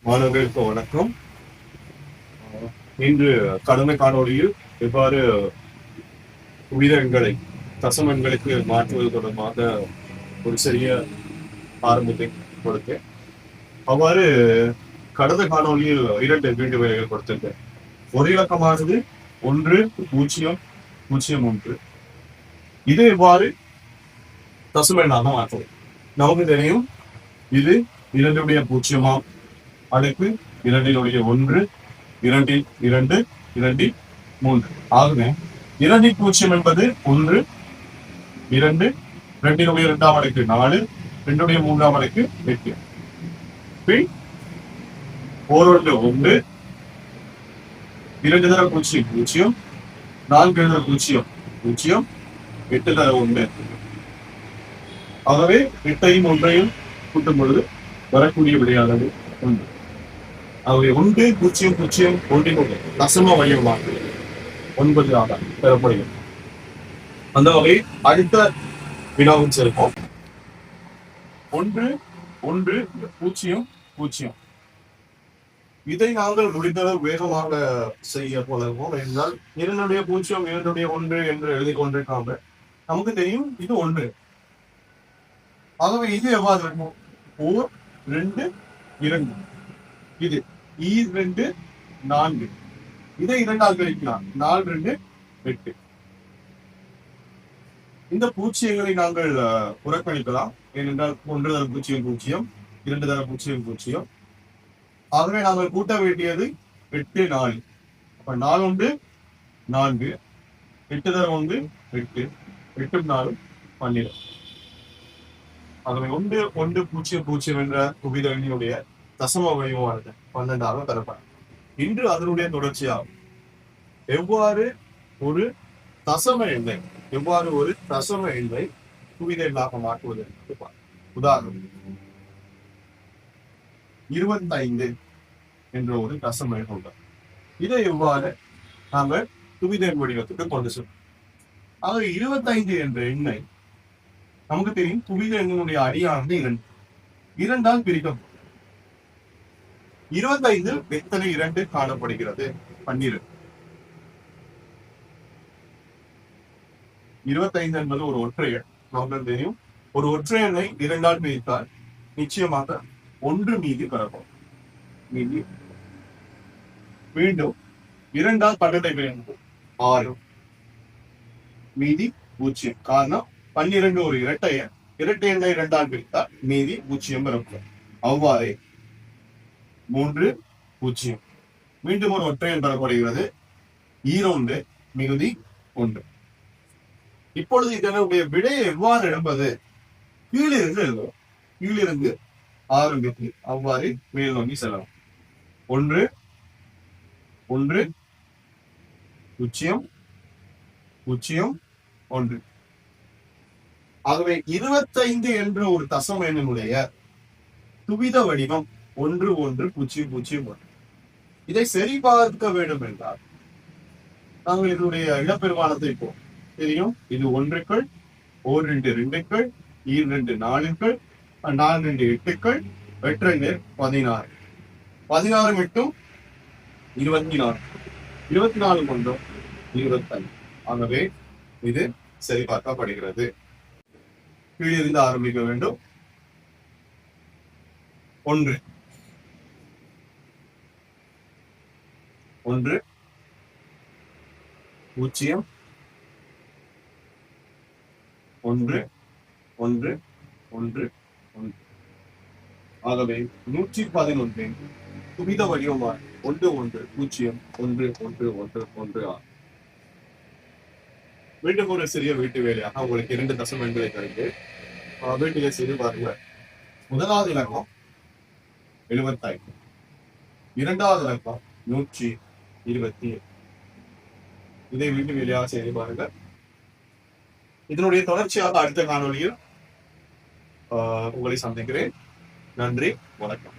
மாணவர்களுக்கு வணக்கம். இன்று கடமை காணொளியில் எவ்வாறு உயிரெண்களை தசம எண்களுக்கு மாற்றுவது தொடர்பாக ஒரு சிறிய ஆரம்பத்தை கொடுத்தேன். அவ்வாறு கடந்த காணொலியில் 2 வீட்டு வேலைகள் கொடுத்திருக்கேன். ஒரு இலக்கமானது 1,0,0,1. இது எவ்வாறு தசம எண்ணாக மாற்றுவது? நமக்கு தெரியும், இது 2 அடுக்கு 2 1, 2 2, 2 3. ஆகவே 2 என்பது 1, 2, 2 2ஆம் அடுக்கு 4, 2 3ஆம் அடுக்கு 8. பின் 1 1, 2 தர 0 0, 4 தர 0 0, 8 தர 1. ஆகவே 8ஐயும் 1ஐயும் கூட்டும் பொழுது வரக்கூடிய விடையானது 1. ஆகவே 1 0 0 1 தசம வடிவமாக 9 ஆக பெறப்படுகிறது. அந்த வகை அடுத்த வினாவும் செல்வோம். 1 1 0 0. இதை நாங்கள் முடிந்தளவு வேகமாக செய்ய போலவும் என்றால் 2 0 2 1 என்று எழுதி கொண்டிருக்காங்க. நமக்கு தெரியும் இது 1. ஆகவே இது எவ்வாறு இருக்கும்? 4 2 2. இது 2 4. இதை 2ஆல் கழிக்கலாம். 4 2 8. இந்த பூஜ்ஜியங்களை நாங்கள் புறக்கணிக்கலாம். ஏனென்றால் 1 தர 0 0, 2 தர 0 0. ஆகவே நாங்கள் கூட்ட வேண்டியது 8 4. அப்ப 4 1 4, 8 தர 1 8, 8 4 12. ஆகவே 1 1 0 0 என்ற குவித எண்ணினுடைய தசம வடிவமானது 12ஆக பெறப்படும். இன்று அதனுடைய தொடர்ச்சியாகும். எவ்வாறு ஒரு தசம எண்ணை குவித எண்ணாக மாற்றுவது என்று உதாரணம் 25 என்ற ஒரு தசம எண் உள்ளது. இதை எவ்வாறு நாங்கள் குவித எண் வடிவத்துக்கு கொண்டு செல்வோம்? ஆக 25 என்ற எண்ணை நமக்கு தெரியும், குவித எண்ணினுடைய அடியானது 2ஆல் பிரிக்கும். 25 எத்தனை 2 காணப்படுகிறது? 12. 25 என்பது ஒரு ஒற்றை எண். நமக்கு தெரியும், ஒரு ஒற்றை எண்ணை 2ஆல் பிரித்தால் நிச்சயமாக 1 மீதி பெறப்படும். மீதி மீண்டும் 2ஆல் 12 பிரிக்கும் 6, மீதி 0. காரணம் 12 ஒரு இரட்டை எண். இரட்டை எண்ணை 2ஆல் பிரித்தால் மீதி 0 பெறப்படும். அவ்வாறே 3 0. மீண்டும் ஒரு ஒற்றை எண் பெறப்படுகிறது. 2 மிகுதி 1. இப்பொழுது இதனுடைய விடையை எவ்வாறு எழுப்பது? கீழிருந்து எழுதுவோம். கீழிருந்து ஆரம்பித்து அவ்வாறு மேல் நோக்கி செல்லலாம். 1 1 0 0 1. ஆகவே 25 என்ற ஒரு தசம எண்ணினுடைய துவித வடிவம் 1 1 0 0 1. இதை சரிபார்க்க வேண்டும் என்றால் நாங்கள் இதனுடைய இடப்பெருமானத்தை இப்போ தெரியும். இது 1க்கள், 2 2க்கள், 2 4க்கள், 4 2 8க்கள், 8 2 16. 16 மட்டும் 24, 24 கொண்டும் 25. ஆகவே இது சரிபார்க்கப்படுகிறது. கீழிருந்து ஆரம்பிக்க வேண்டும். 1 1 0 1 1 1 1. ஆகவே 111 துவித வடிவமாய் 1 1 0 1 1 1 1 ஆகும். மீண்டும் ஒரு சிறிய வீட்டு வேலையாக உங்களுக்கு 2 தசம எண்களை தருது. வீட்டிலே செய்து பாருங்க. முதலாவது இலக்கம் 75, இரண்டாவது இலக்கம் 127. இதை வீட்டு வேலையாக செய்து பாருங்க. இதனுடைய தொடர்ச்சியாக அடுத்த காணொலியில் உங்களை சந்திக்கிறேன். நன்றி, வணக்கம்.